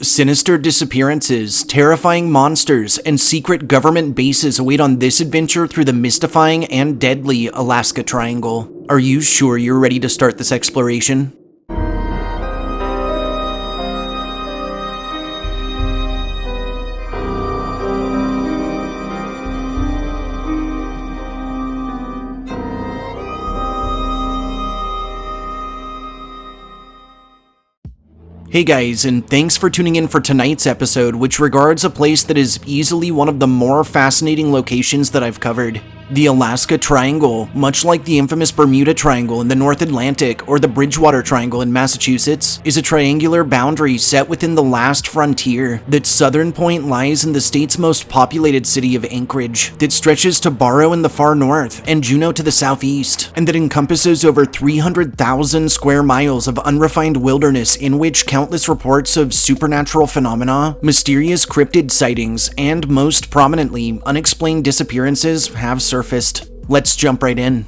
Sinister disappearances, terrifying monsters, and secret government bases await on this adventure through the mystifying and deadly Alaska Triangle. Are you sure you're ready to start this exploration? Hey guys, and thanks for tuning in for tonight's episode, which regards a place that is easily one of the more fascinating locations that I've covered. The Alaska Triangle, much like the infamous Bermuda Triangle in the North Atlantic or the Bridgewater Triangle in Massachusetts, is a triangular boundary set within the last frontier. That southern point lies in the state's most populated city of Anchorage, that stretches to Barrow in the far north and Juneau to the southeast, and that encompasses over 300,000 square miles of unrefined wilderness in which countless reports of supernatural phenomena, mysterious cryptid sightings, and most prominently, unexplained disappearances have surfaced. Let's jump right in.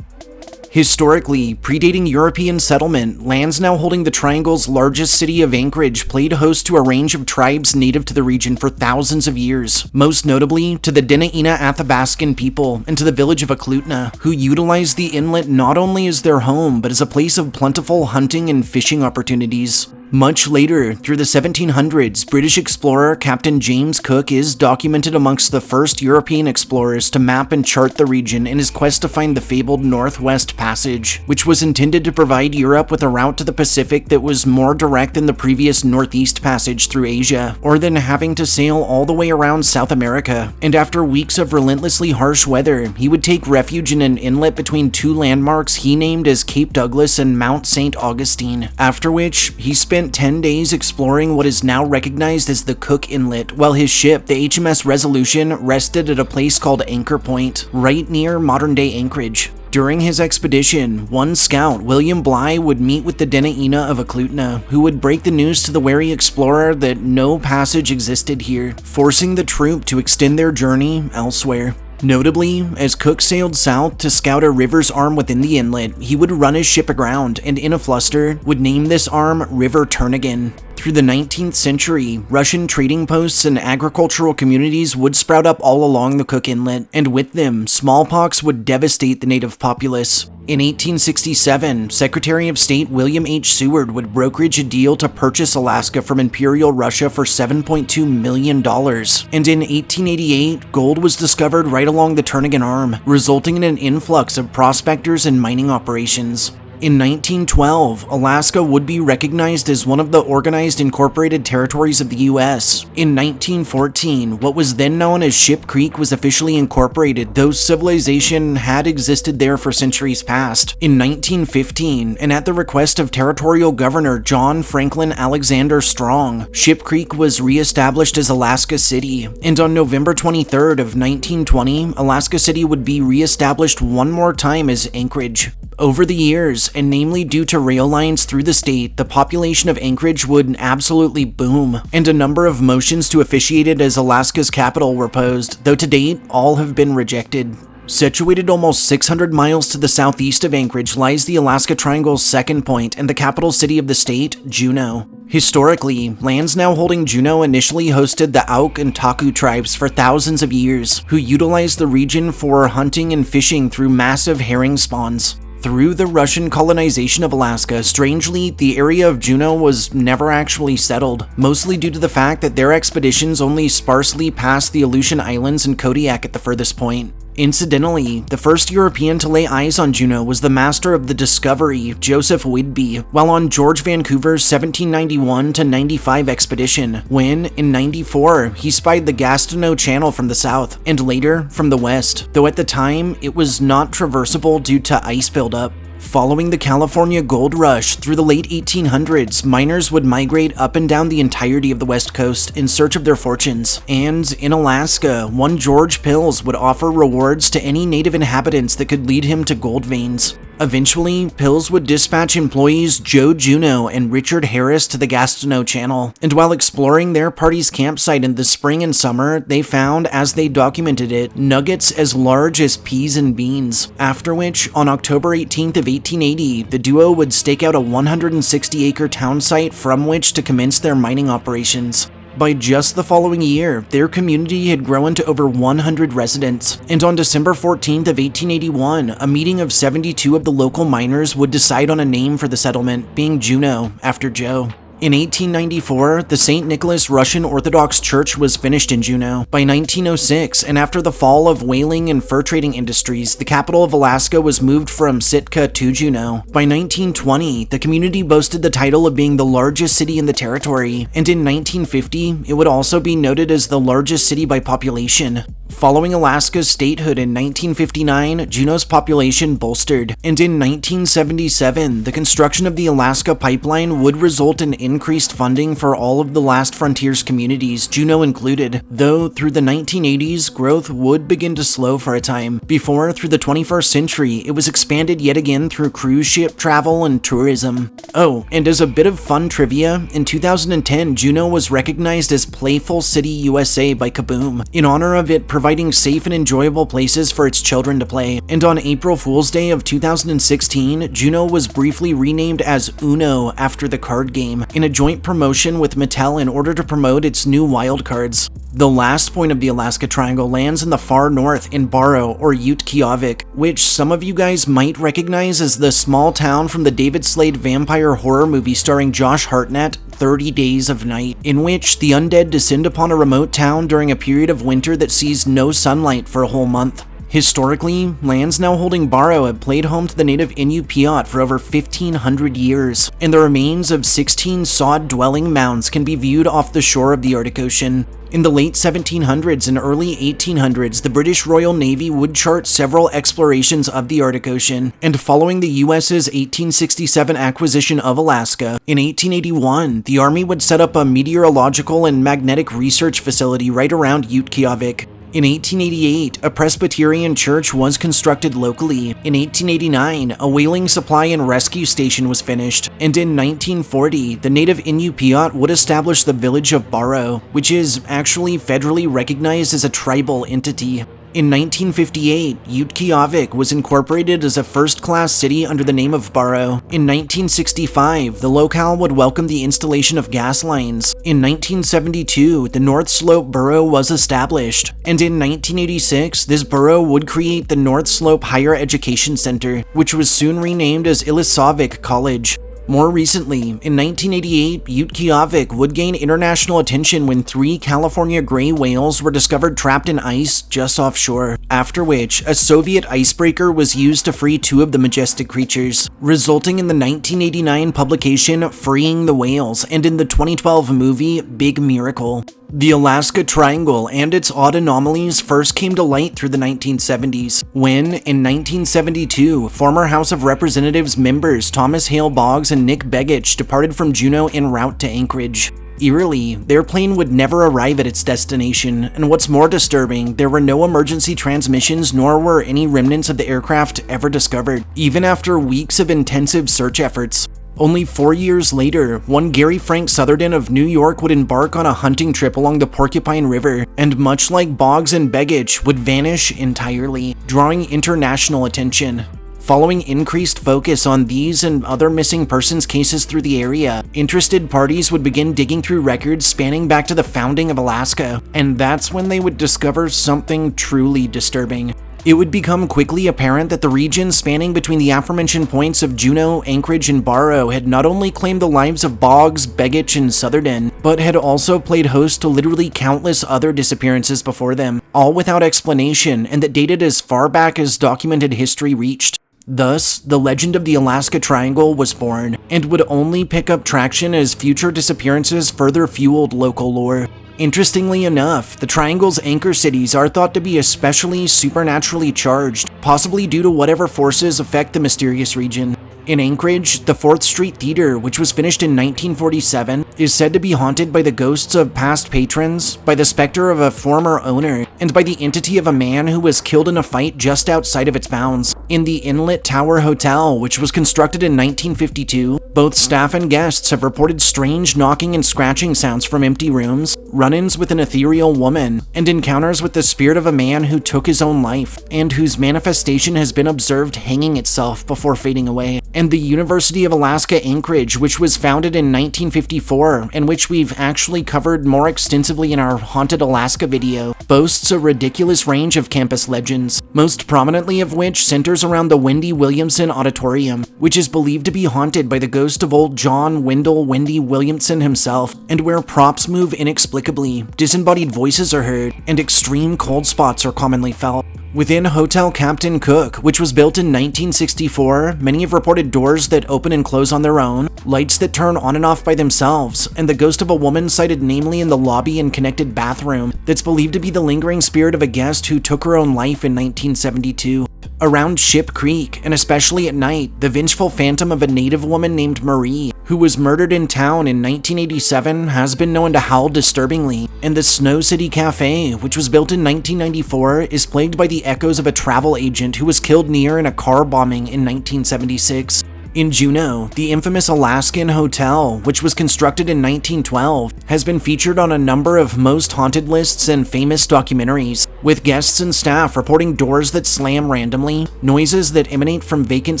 Historically, predating European settlement, lands now holding the Triangle's largest city of Anchorage played host to a range of tribes native to the region for thousands of years, most notably to the Dena'ina Athabascan people and to the village of Eklutna, who utilized the inlet not only as their home, but as a place of plentiful hunting and fishing opportunities. Much later, through the 1700s, British explorer Captain James Cook is documented amongst the first European explorers to map and chart the region in his quest to find the fabled Northwest Passage, which was intended to provide Europe with a route to the Pacific that was more direct than the previous Northeast Passage through Asia, or than having to sail all the way around South America. And after weeks of relentlessly harsh weather, he would take refuge in an inlet between two landmarks he named as Cape Douglas and Mount St. Augustine, after which he spent 10 days exploring what is now recognized as the Cook Inlet, while his ship, the HMS Resolution, rested at a place called Anchor Point, right near modern-day Anchorage. During his expedition, one scout, William Bligh, would meet with the Dena'ina of Eklutna, who would break the news to the wary explorer that no passage existed here, forcing the troop to extend their journey elsewhere. Notably, as Cook sailed south to scout a river's arm within the inlet, he would run his ship aground and in a fluster would name this arm River Turnagain. Through the 19th century, Russian trading posts and agricultural communities would sprout up all along the Cook Inlet, and with them, smallpox would devastate the native populace. In 1867, Secretary of State William H. Seward would brokerage a deal to purchase Alaska from Imperial Russia for $7.2 million. And in 1888, gold was discovered right along the Turnagain Arm, resulting in an influx of prospectors and mining operations. In 1912, Alaska would be recognized as one of the organized incorporated territories of the U.S. In 1914, what was then known as Ship Creek was officially incorporated, though civilization had existed there for centuries past. In 1915, and at the request of Territorial Governor John Franklin Alexander Strong, Ship Creek was re-established as Alaska City, and on November 23rd of 1920, Alaska City would be re-established one more time as Anchorage. Over the years, and namely due to rail lines through the state, the population of Anchorage would absolutely boom, and a number of motions to officiate it as Alaska's capital were posed, though to date, all have been rejected. Situated almost 600 miles to the southeast of Anchorage lies the Alaska Triangle's second point and the capital city of the state, Juneau. Historically, lands now holding Juneau initially hosted the Auk and Taku tribes for thousands of years, who utilized the region for hunting and fishing through massive herring spawns. Through the Russian colonization of Alaska, strangely, the area of Juneau was never actually settled, mostly due to the fact that their expeditions only sparsely passed the Aleutian Islands and Kodiak at the furthest point. Incidentally, the first European to lay eyes on Juneau was the master of the discovery, Joseph Whidbey, while on George Vancouver's 1791-95 expedition, when, in 94, he spied the Gastineau Channel from the south, and later, from the west, though at the time, it was not traversable due to ice buildup. Following the California gold rush through the late 1800s, miners would migrate up and down the entirety of the West Coast in search of their fortunes. And in Alaska, one George Pills would offer rewards to any native inhabitants that could lead him to gold veins. Eventually, Pills would dispatch employees Joe Juneau and Richard Harris to the Gastineau Channel, and while exploring their party's campsite in the spring and summer, they found, as they documented it, nuggets as large as peas and beans. After which, on October 18th of 1880, the duo would stake out a 160-acre town site from which to commence their mining operations. By just the following year, their community had grown to over 100 residents, and on December 14th of 1881, a meeting of 72 of the local miners would decide on a name for the settlement, being Juneau, after Joe. In 1894, the St. Nicholas Russian Orthodox Church was finished in Juneau. By 1906, and after the fall of whaling and fur trading industries, the capital of Alaska was moved from Sitka to Juneau. By 1920, the community boasted the title of being the largest city in the territory, and in 1950, it would also be noted as the largest city by population. Following Alaska's statehood in 1959, Juneau's population bolstered, and in 1977, the construction of the Alaska Pipeline would result in increased funding for all of the last frontiers communities, Juneau included, though through the 1980s, growth would begin to slow for a time, before through the 21st century, it was expanded yet again through cruise ship travel and tourism. Oh, and as a bit of fun trivia, in 2010, Juneau was recognized as Playful City USA by Kaboom, in honor of it providing safe and enjoyable places for its children to play, and on April Fool's Day of 2016, Juneau was briefly renamed as Uno after the card game, in a joint promotion with Mattel in order to promote its new wild cards. The last point of the Alaska Triangle lands in the far north in Barrow or Utqiagvik, which some of you guys might recognize as the small town from the David Slade vampire horror movie starring Josh Hartnett, 30 Days of Night, in which the undead descend upon a remote town during a period of winter that sees no sunlight for a whole month. Historically, lands now holding Barrow have played home to the native Inupiat for over 1,500 years, and the remains of 16 sod dwelling mounds can be viewed off the shore of the Arctic Ocean. In the late 1700s and early 1800s, the British Royal Navy would chart several explorations of the Arctic Ocean, and following the US's 1867 acquisition of Alaska, in 1881, the Army would set up a meteorological and magnetic research facility right around Utqiagvik. In 1888, a Presbyterian church was constructed locally. In 1889, a whaling supply and rescue station was finished. And in 1940, the native Inupiat would establish the village of Barrow, which is actually federally recognized as a tribal entity. In 1958, Utqiagvik was incorporated as a first-class city under the name of Barrow. In 1965, the locale would welcome the installation of gas lines. In 1972, the North Slope Borough was established. And in 1986, this borough would create the North Slope Higher Education Center, which was soon renamed as Ilisavik College. More recently, in 1988, Utqiagvik would gain international attention when 3 California gray whales were discovered trapped in ice just offshore, after which a Soviet icebreaker was used to free 2 of the majestic creatures, resulting in the 1989 publication Freeing the Whales and in the 2012 movie Big Miracle. The Alaska Triangle and its odd anomalies first came to light through the 1970s, when, in 1972, former House of Representatives members Thomas Hale Boggs and Nick Begich departed from Juneau en route to Anchorage. Eerily, their plane would never arrive at its destination, and what's more disturbing, there were no emergency transmissions nor were any remnants of the aircraft ever discovered, even after weeks of intensive search efforts. Only 4 years later, one Gary Frank Southerden of New York would embark on a hunting trip along the Porcupine River, and much like Boggs and Begich, would vanish entirely, drawing international attention. Following increased focus on these and other missing persons cases through the area, interested parties would begin digging through records spanning back to the founding of Alaska, and that's when they would discover something truly disturbing. It would become quickly apparent that the region spanning between the aforementioned points of Juneau, Anchorage, and Barrow had not only claimed the lives of Boggs, Begich, and Southerden, but had also played host to literally countless other disappearances before them, all without explanation and that dated as far back as documented history reached. Thus, the legend of the Alaska Triangle was born, and would only pick up traction as future disappearances further fueled local lore. Interestingly enough, the Triangle's anchor cities are thought to be especially supernaturally charged, possibly due to whatever forces affect the mysterious region. In Anchorage, the 4th Street Theater, which was finished in 1947, is said to be haunted by the ghosts of past patrons, by the specter of a former owner, and by the entity of a man who was killed in a fight just outside of its bounds. In the Inlet Tower Hotel, which was constructed in 1952, both staff and guests have reported strange knocking and scratching sounds from empty rooms, run-ins with an ethereal woman, and encounters with the spirit of a man who took his own life, and whose manifestation has been observed hanging itself before fading away. And the University of Alaska Anchorage, which was founded in 1954, and which we've actually covered more extensively in our Haunted Alaska video, boasts a ridiculous range of campus legends, most prominently of which centers around the Wendy Williamson Auditorium, which is believed to be haunted by the ghost of old John Wendell Wendy Williamson himself, and where props move inexplicably, disembodied voices are heard, and extreme cold spots are commonly felt. Within Hotel Captain Cook, which was built in 1964, many have reported doors that open and close on their own, lights that turn on and off by themselves, and the ghost of a woman sighted namely in the lobby and connected bathroom that's believed to be the lingering spirit of a guest who took her own life in 1972. Around Ship Creek, and especially at night, the vengeful phantom of a native woman named Marie, who was murdered in town in 1987, has been known to howl disturbingly, and the Snow City Cafe, which was built in 1994, is plagued by the echoes of a travel agent who was killed near in a car bombing in 1976. In Juneau, the infamous Alaskan Hotel, which was constructed in 1912, has been featured on a number of most haunted lists and famous documentaries, with guests and staff reporting doors that slam randomly, noises that emanate from vacant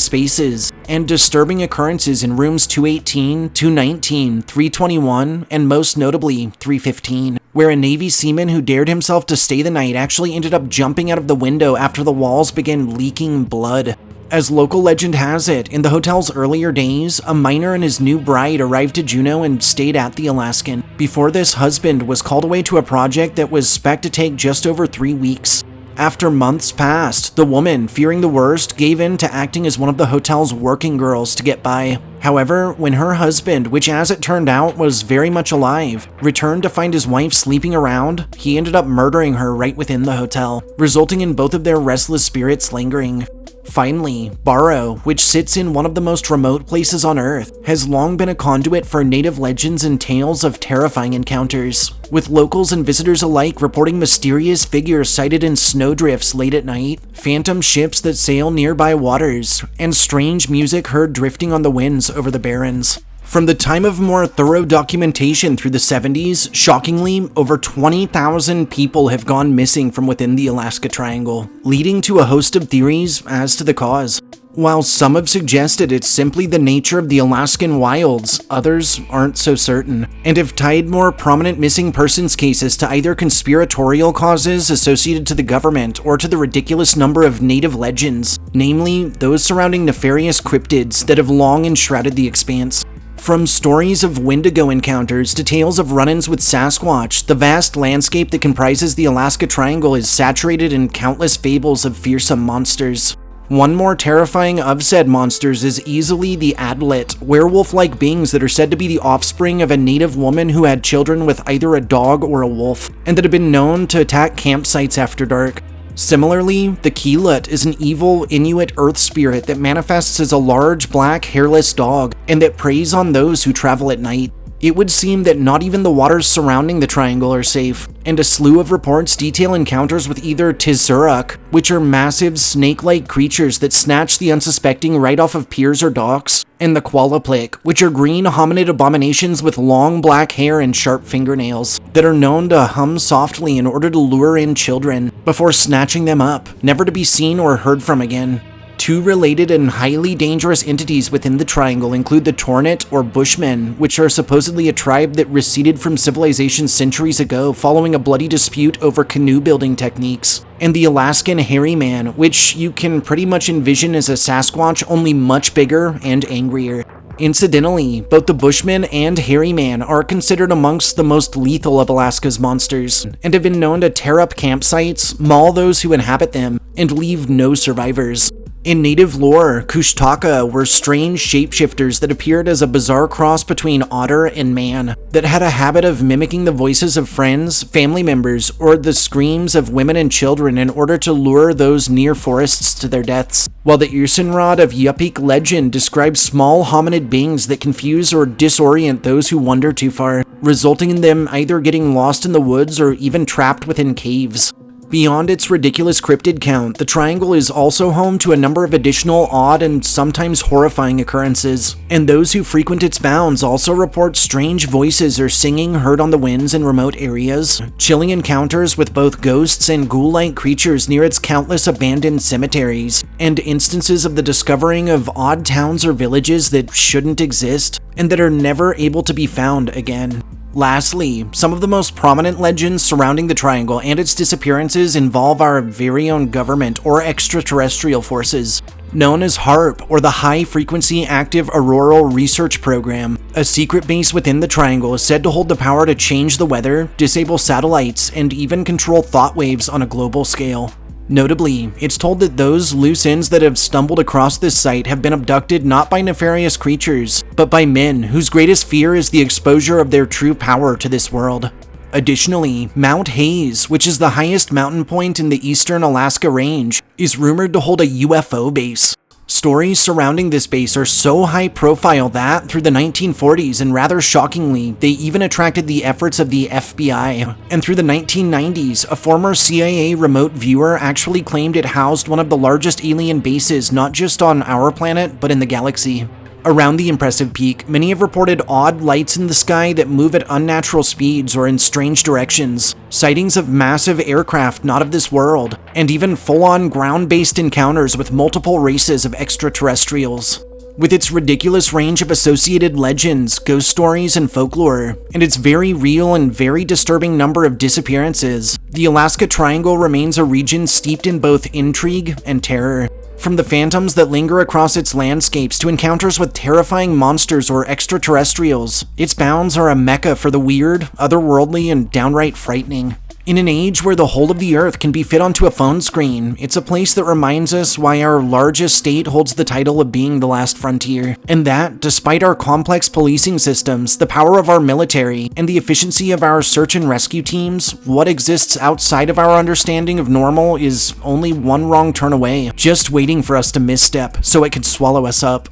spaces, and disturbing occurrences in rooms 218, 219, 321, and most notably 315, where a Navy seaman who dared himself to stay the night actually ended up jumping out of the window after the walls began leaking blood. As local legend has it, in the hotel's earlier days, a miner and his new bride arrived to Juneau and stayed at the Alaskan. Before this, husband was called away to a project that was spec'd to take just over 3 weeks. After months passed, the woman, fearing the worst, gave in to acting as one of the hotel's working girls to get by. However, when her husband, which as it turned out was very much alive, returned to find his wife sleeping around, he ended up murdering her right within the hotel, resulting in both of their restless spirits lingering. Finally, Barrow, which sits in one of the most remote places on Earth, has long been a conduit for native legends and tales of terrifying encounters, with locals and visitors alike reporting mysterious figures sighted in snowdrifts late at night, phantom ships that sail nearby waters, and strange music heard drifting on the winds over the barrens. From the time of more thorough documentation through the 70s, shockingly, over 20,000 people have gone missing from within the Alaska Triangle, leading to a host of theories as to the cause. While some have suggested it's simply the nature of the Alaskan wilds, others aren't so certain, and have tied more prominent missing persons cases to either conspiratorial causes associated to the government or to the ridiculous number of native legends, namely those surrounding nefarious cryptids that have long enshrouded the expanse. From stories of Wendigo encounters to tales of run-ins with Sasquatch, the vast landscape that comprises the Alaska Triangle is saturated in countless fables of fearsome monsters. One more terrifying of said monsters is easily the Adlet, werewolf-like beings that are said to be the offspring of a native woman who had children with either a dog or a wolf, and that have been known to attack campsites after dark. Similarly, the Keelut is an evil Inuit earth spirit that manifests as a large black hairless dog and that preys on those who travel at night. It would seem that not even the waters surrounding the triangle are safe, and a slew of reports detail encounters with either Tizuruk, which are massive snake-like creatures that snatch the unsuspecting right off of piers or docks, and the Qualaplik, which are green hominid abominations with long black hair and sharp fingernails, that are known to hum softly in order to lure in children, before snatching them up, never to be seen or heard from again. Two related and highly dangerous entities within the triangle include the Tornit or Bushmen, which are supposedly a tribe that receded from civilization centuries ago following a bloody dispute over canoe building techniques, and the Alaskan Hairy Man, which you can pretty much envision as a Sasquatch, only much bigger and angrier. Incidentally, both the Bushman and Hairy Man are considered amongst the most lethal of Alaska's monsters, and have been known to tear up campsites, maul those who inhabit them, and leave no survivors. In native lore, Kushtaka were strange shapeshifters that appeared as a bizarre cross between otter and man, that had a habit of mimicking the voices of friends, family members, or the screams of women and children in order to lure those near forests to their deaths. While the Irsenrod of Yupik legend describes small hominid beings that confuse or disorient those who wander too far, resulting in them either getting lost in the woods or even trapped within caves. Beyond its ridiculous cryptid count, the Triangle is also home to a number of additional odd and sometimes horrifying occurrences, and those who frequent its bounds also report strange voices or singing heard on the winds in remote areas, chilling encounters with both ghosts and ghoul-like creatures near its countless abandoned cemeteries, and instances of the discovering of odd towns or villages that shouldn't exist, and that are never able to be found again. Lastly, some of the most prominent legends surrounding the Triangle and its disappearances involve our very own government or extraterrestrial forces. Known as HARP, or the High Frequency Active Auroral Research Program, a secret base within the Triangle is said to hold the power to change the weather, disable satellites, and even control thought waves on a global scale. Notably, it's told that those loose ends that have stumbled across this site have been abducted not by nefarious creatures, but by men whose greatest fear is the exposure of their true power to this world. Additionally, Mount Hayes, which is the highest mountain point in the eastern Alaska Range, is rumored to hold a UFO base. Stories surrounding this base are so high profile that, through the 1940s and rather shockingly, they even attracted the efforts of the FBI. And through the 1990s, a former CIA remote viewer actually claimed it housed one of the largest alien bases not just on our planet, but in the galaxy. Around the impressive peak, many have reported odd lights in the sky that move at unnatural speeds or in strange directions, sightings of massive aircraft not of this world, and even full-on ground-based encounters with multiple races of extraterrestrials. With its ridiculous range of associated legends, ghost stories, and folklore, and its very real and very disturbing number of disappearances, the Alaska Triangle remains a region steeped in both intrigue and terror. From the phantoms that linger across its landscapes to encounters with terrifying monsters or extraterrestrials, its bounds are a mecca for the weird, otherworldly, and downright frightening. In an age where the whole of the Earth can be fit onto a phone screen, it's a place that reminds us why our largest state holds the title of being the last frontier, and that, despite our complex policing systems, the power of our military, and the efficiency of our search and rescue teams, what exists outside of our understanding of normal is only one wrong turn away, just waiting for us to misstep so it could swallow us up.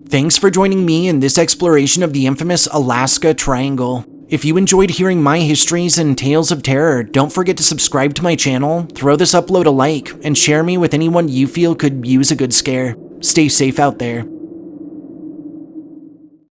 Thanks for joining me in this exploration of the infamous Alaska Triangle. If you enjoyed hearing my histories and tales of terror, don't forget to subscribe to my channel, throw this upload a like, and share me with anyone you feel could use a good scare. Stay safe out there.